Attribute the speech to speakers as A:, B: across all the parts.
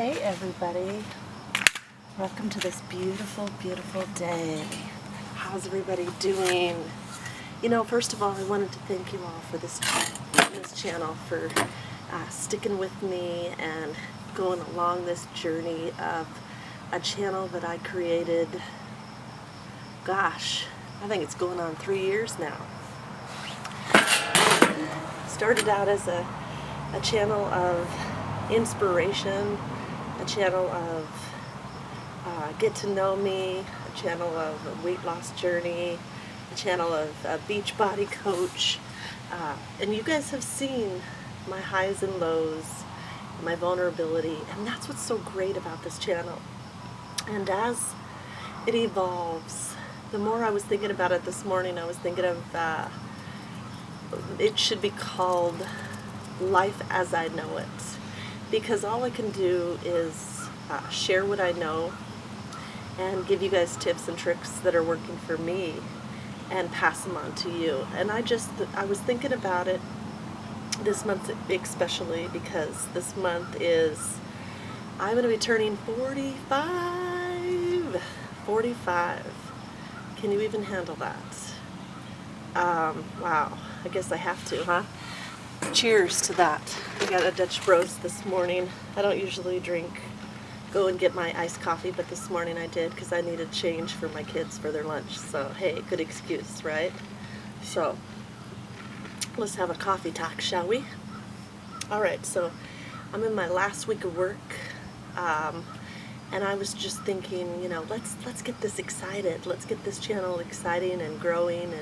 A: Hey everybody, welcome to this beautiful, beautiful day. How's everybody doing? You know, first of all, I wanted to thank you all for this channel, for sticking with me and going along this journey of a channel that I created, gosh, I think it's going on 3 years now. Started out as a channel of inspiration, a channel of get to know me, a channel of a weight loss journey, a channel of a beach body coach, and you guys have seen my highs and lows, my vulnerability, and that's what's so great about this channel. And as it evolves, the more I was thinking about it this morning, I was thinking of it should be called Life as I Know It, because all I can do is share what I know and give you guys tips and tricks that are working for me and pass them on to you. And I was thinking about it this month especially, because this month is, I'm going to be turning 45. 45. Can you even handle that? Wow, I guess I have to, huh? Cheers to that. I got a Dutch Bros this morning. I don't usually go and get my iced coffee, but this morning I did because I needed change for my kids for their lunch. So hey, good excuse, right? So let's have a coffee talk, shall we? All right, so I'm in my last week of work, and I was just thinking, you know, let's get this excited. Let's get this channel exciting and growing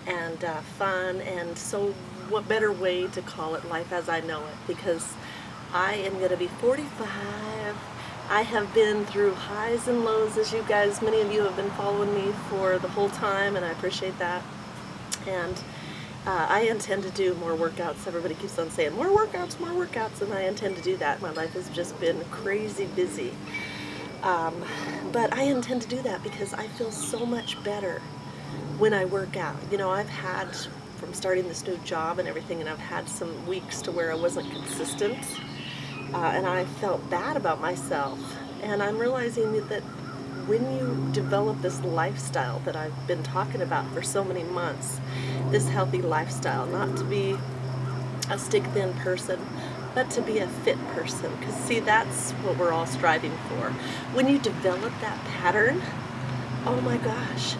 A: and fun. And so what better way to call it Life as I Know It, because I am going to be 45. I have been through highs and lows, as you guys, many of you have been following me for the whole time, and I appreciate that. And I intend to do more workouts. Everybody keeps on saying more workouts, and I intend to do that. My life has just been crazy busy. But I intend to do that because I feel so much better when I work out. You know, I've had, from starting this new job and everything, and I've had some weeks to where I wasn't consistent, and I felt bad about myself. And I'm realizing that when you develop this lifestyle that I've been talking about for so many months, this healthy lifestyle, not to be a stick-thin person, but to be a fit person, because see, that's what we're all striving for. When you develop that pattern, oh my gosh,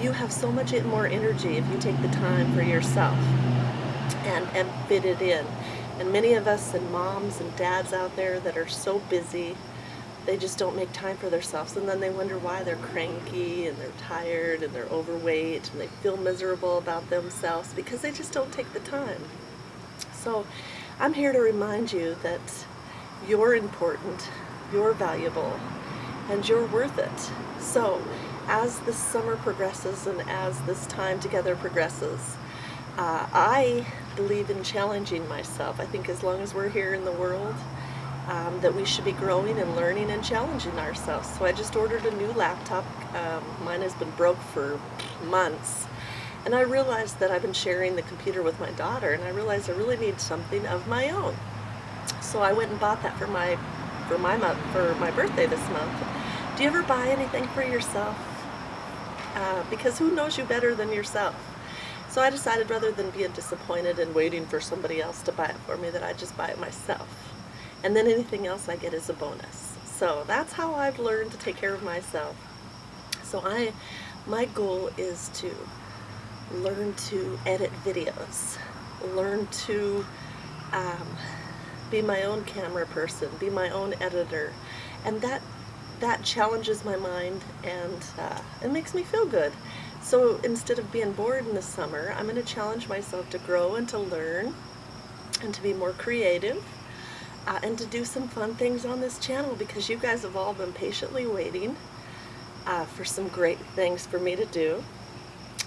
A: you have so much more energy if you take the time for yourself and fit it in. And many of us and moms and dads out there that are so busy, they just don't make time for themselves, and then they wonder why they're cranky and they're tired and they're overweight and they feel miserable about themselves because they just don't take the time. So I'm here to remind you that you're important, you're valuable, and you're worth it. So as the summer progresses and as this time together progresses, I believe in challenging myself. I think as long as we're here in the world, that we should be growing and learning and challenging ourselves. So I just ordered a new laptop. Mine has been broke for months. And I realized that I've been sharing the computer with my daughter, and I realized I really need something of my own. So I went and bought that for my birthday this month. Do you ever buy anything for yourself? Because who knows you better than yourself? So I decided, rather than being disappointed and waiting for somebody else to buy it for me, that I'd just buy it myself. And then anything else I get is a bonus. So that's how I've learned to take care of myself. So my goal is to learn to edit videos, learn to be my own camera person, be my own editor, and that challenges my mind, and it makes me feel good. So instead of being bored in the summer, I'm going to challenge myself to grow and to learn and to be more creative, and to do some fun things on this channel, because you guys have all been patiently waiting for some great things for me to do.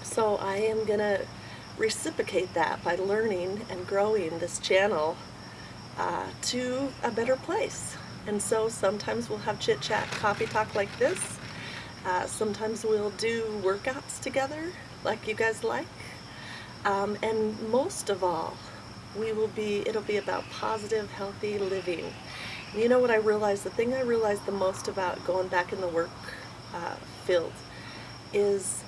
A: So I am going to reciprocate that by learning and growing this channel to a better place. And so sometimes we'll have chit-chat, coffee talk like this. Sometimes we'll do workouts together like you guys like. And most of all, it'll be about positive, healthy living. You know what I realized? The thing I realized the most about going back in the work field is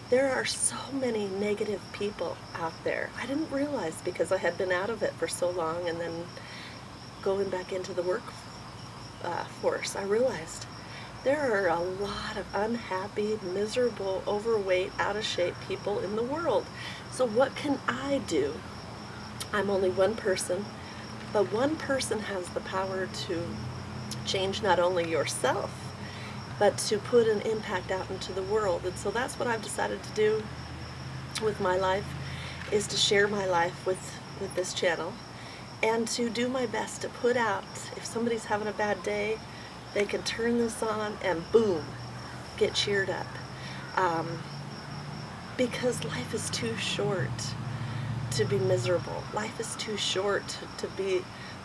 A: there are so many negative people out there. I didn't realize because I had been out of it for so long, and then going back into the work force, I realized there are a lot of unhappy, miserable, overweight, out of shape people in the world. So what can I do? I'm only one person, but one person has the power to change not only yourself, but to put an impact out into the world. And so that's what I've decided to do with my life, is to share my life with this channel, and to do my best to put out, if somebody's having a bad day, they can turn this on and boom, get cheered up. Because life is too short to be miserable. Life is too short to be,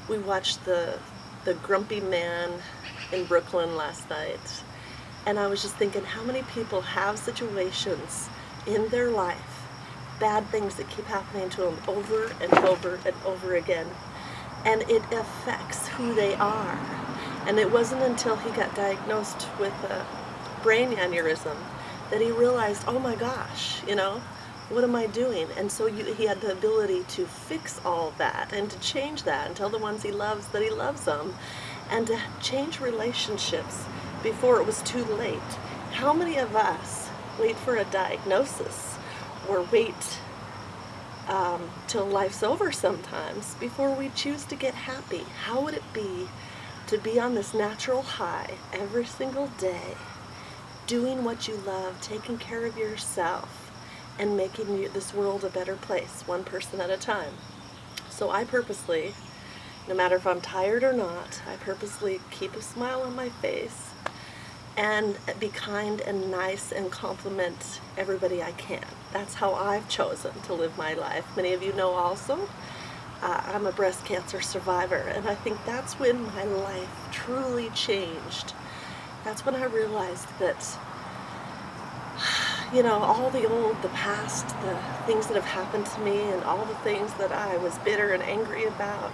A: we watched the Grumpy Man in Brooklyn last night, and I was just thinking how many people have situations in their life, bad things that keep happening to them over and over and over again, and it affects who they are. And it wasn't until he got diagnosed with a brain aneurysm that he realized, oh my gosh, you know, what am I doing? And so he had the ability to fix all that and to change that and tell the ones he loves that he loves them, and to change relationships before it was too late. How many of us wait for a diagnosis or wait till life's over sometimes before we choose to get happy? How would it be to be on this natural high every single day, doing what you love, taking care of yourself, and making this world a better place, one person at a time? So I purposely, no matter if I'm tired or not, I purposely keep a smile on my face and be kind and nice and compliment everybody I can. That's how I've chosen to live my life. Many of you know also, I'm a breast cancer survivor, and I think that's when my life truly changed. That's when I realized that, you know, all the past, the things that have happened to me and all the things that I was bitter and angry about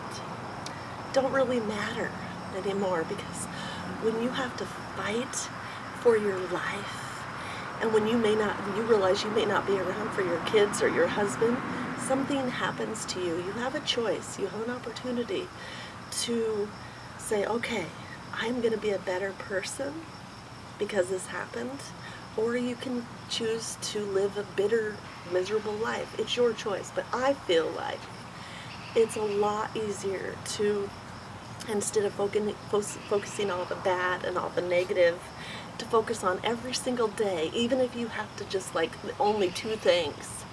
A: don't really matter anymore, because when you have to fight for your life, and when you realize you may not be around for your kids or your husband, something happens to you. You have a choice. You have an opportunity to say, okay, I'm going to be a better person because this happened, or you can choose to live a bitter, miserable life. It's your choice. But I feel like it's a lot easier to, instead of focusing on all the bad and all the negative, to focus on every single day, even if you have to just like only 2 things,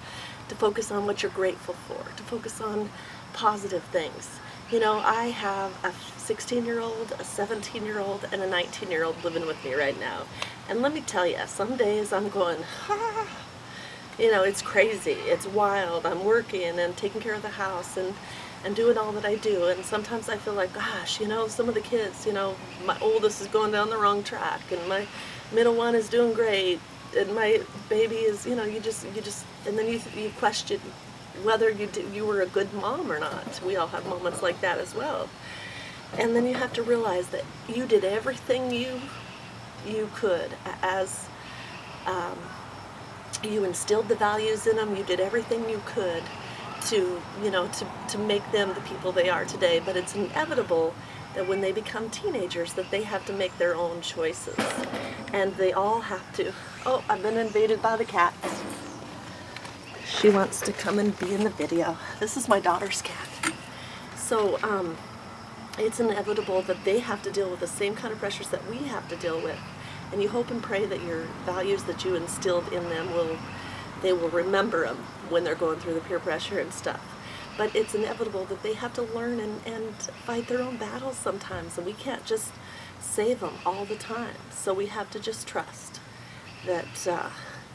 A: to focus on what you're grateful for, to focus on positive things. You know, I have a 16-year-old, a 17-year-old, and a 19-year-old living with me right now. And let me tell you, some days I'm going, you know, it's crazy, it's wild. I'm working and taking care of the house and doing all that I do. And sometimes I feel like, gosh, you know, some of the kids, you know, my oldest is going down the wrong track, and my middle one is doing great, and my baby is, you know, you just, and then you question whether you were a good mom or not. We all have moments like that as well. And then you have to realize that you did everything you could, as you instilled the values in them. You did everything you could to, you know, to make them the people they are today. But it's inevitable that when they become teenagers, that they have to make their own choices, and they all have to. Oh, I've been invaded by the cat. She wants to come and be in the video. This is my daughter's cat. So it's inevitable that they have to deal with the same kind of pressures that we have to deal with. And you hope and pray that your values that you instilled in them they will remember them when they're going through the peer pressure and stuff. But it's inevitable that they have to learn and fight their own battles sometimes, and we can't just save them all the time. So we have to just trust that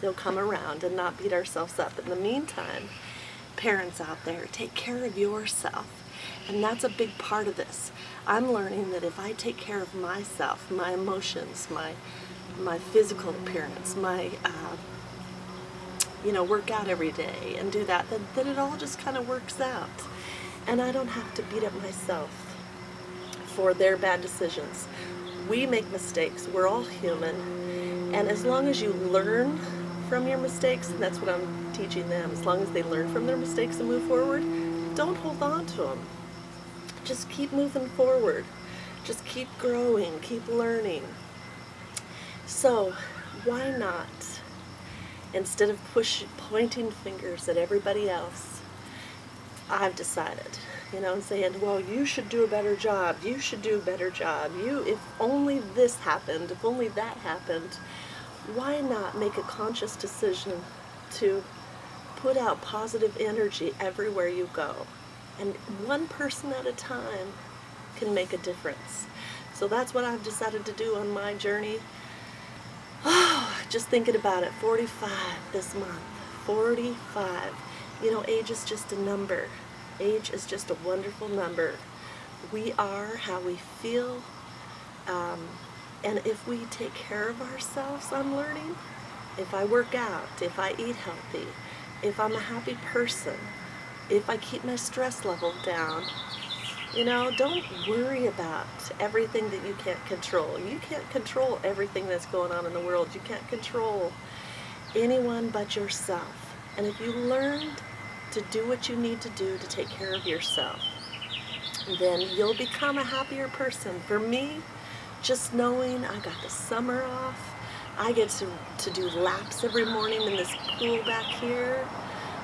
A: they'll come around and not beat ourselves up. In the meantime, parents out there, take care of yourself. And that's a big part of this. I'm learning that if I take care of myself, my emotions, my physical appearance, my you know, work out every day and do that, then it all just kind of works out. And I don't have to beat up myself for their bad decisions. We make mistakes. We're all human. And as long as you learn from your mistakes, and that's what I'm teaching them, as long as they learn from their mistakes and move forward, don't hold on to them. Just keep moving forward. Just keep growing, keep learning. So why not, instead of pointing fingers at everybody else, I've decided, and saying, well, you should do a better job, you should do a better job, if only this happened, if only that happened, why not make a conscious decision to put out positive energy everywhere you go? And one person at a time can make a difference. So that's what I've decided to do on my journey. Oh, just thinking about it, 45 this month, 45. Age is just a number. Age is just a wonderful number. We are how we feel. And if we take care of ourselves, I'm learning, if I work out, if I eat healthy, if I'm a happy person, if I keep my stress level down, don't worry about everything that you can't control. You can't control everything that's going on in the world. You can't control anyone but yourself. And if you learned to do what you need to do to take care of yourself, then you'll become a happier person. For me, just knowing I got the summer off, I get to do laps every morning in this pool back here.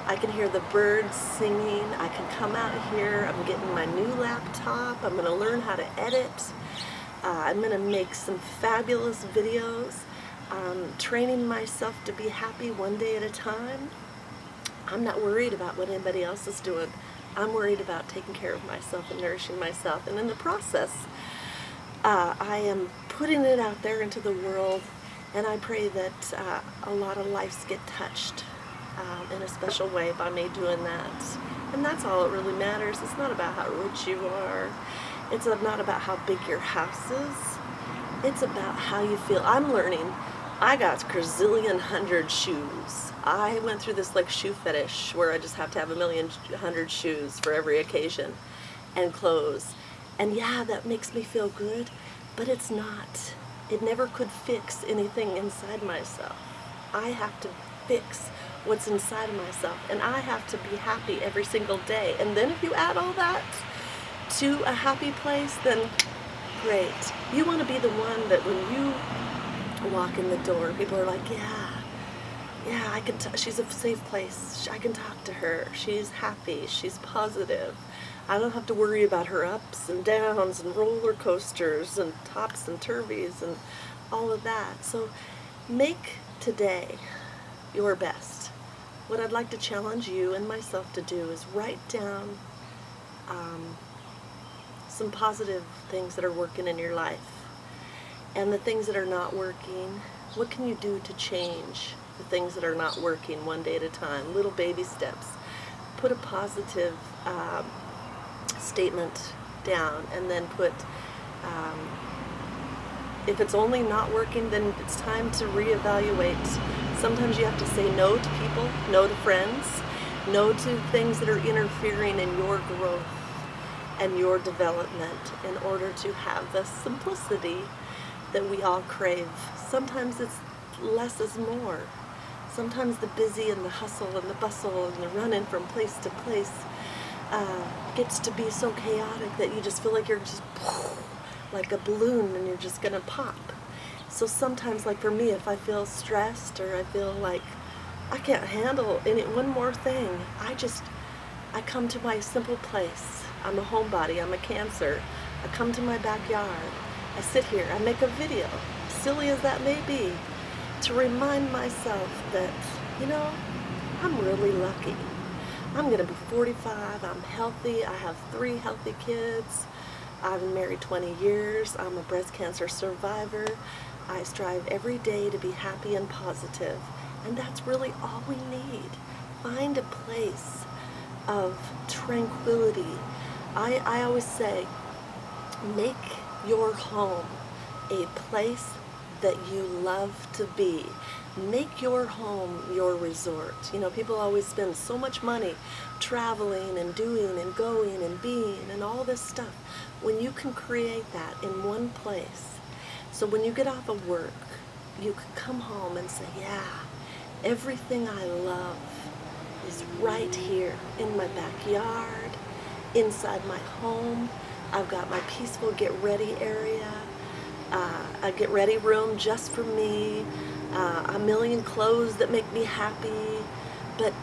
A: I can hear the birds singing. I can come out here. I'm getting my new laptop. I'm going to learn how to edit. I'm going to make some fabulous videos. Training myself to be happy one day at a time. I'm not worried about what anybody else is doing. I'm worried about taking care of myself and nourishing myself. And in the process, I am putting it out there into the world, and I pray that a lot of lives get touched in a special way by me doing that. And that's all that really matters. It's not about how rich you are. It's not about how big your house is. It's about how you feel. I'm learning. I got gazillion hundred shoes. I went through this shoe fetish where I just have to have 1,100,000 shoes for every occasion and clothes. And yeah, that makes me feel good, but it's not. It never could fix anything inside myself. I have to fix what's inside of myself, and I have to be happy every single day. And then if you add all that to a happy place, then great. You want to be the one that when you walk in the door, people are like, yeah, I can. She's a safe place. I can talk to her. She's happy. She's positive. I don't have to worry about her ups and downs and roller coasters and tops and turvies and all of that. So make today your best. What I'd like to challenge you and myself to do is write down some positive things that are working in your life. And the things that are not working, what can you do to change the things that are not working one day at a time? Little baby steps. Put a positive statement down, and then put, if it's only not working, then it's time to reevaluate. Sometimes you have to say no to people, no to friends, no to things that are interfering in your growth and your development in order to have the simplicity that we all crave. Sometimes it's less is more. Sometimes the busy and the hustle and the bustle and the running from place to place gets to be so chaotic that you just feel like you're just like a balloon and you're just gonna pop. So sometimes, for me, if I feel stressed or I feel like I can't handle one more thing, I come to my simple place. I'm a homebody, I'm a Cancer. I come to my backyard. I sit here, I make a video, silly as that may be, to remind myself that, I'm really lucky. I'm going to be 45, I'm healthy, I have 3 healthy kids, I've been married 20 years, I'm a breast cancer survivor. I strive every day to be happy and positive, and that's really all we need. Find a place of tranquility. I always say, make your home a place that you love to be. Make your home your resort. People always spend so much money traveling and doing and going and being and all this stuff. when you can create that in one place. So when you get off of work, you can come home and say, yeah, everything I love is right here in my backyard, inside my home. I've got my peaceful get ready area, a get ready room just for me, a million clothes that make me happy. But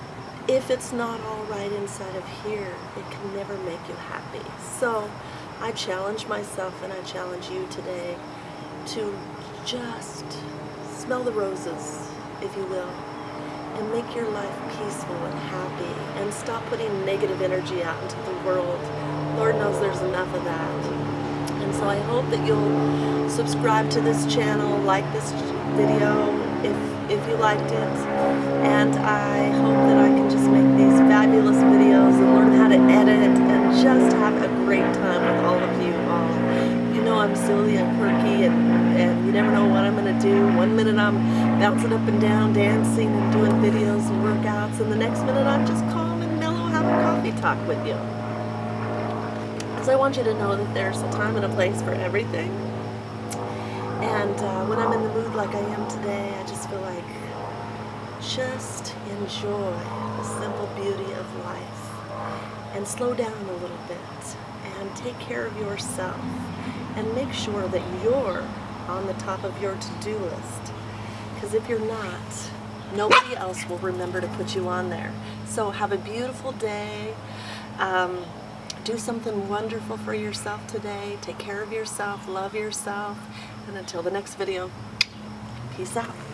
A: if it's not all right inside of here, it can never make you happy. So I challenge myself and I challenge you today to just smell the roses, if you will, and make your life peaceful and happy, and stop putting negative energy out into the world. Lord knows there's enough of that. And so I hope that you'll subscribe to this channel, like this video if you liked it, and I hope that I can just make these fabulous videos and learn how to edit and just have a great time with all of you all. You know I'm silly and quirky, and you never know what I'm going to do. One minute I'm bouncing up and down, dancing and doing videos and workouts, and the next minute I'm just calm and mellow, having coffee talk with you. So I want you to know that there's a time and a place for everything. And when I'm in the mood like I am today, I just feel like just enjoy the simple beauty of life and slow down a little bit and take care of yourself and make sure that you're on the top of your to-do list. Because if you're not, nobody else will remember to put you on there. So have a beautiful day. Do something wonderful for yourself today. Take care of yourself, love yourself, and until the next video, peace out.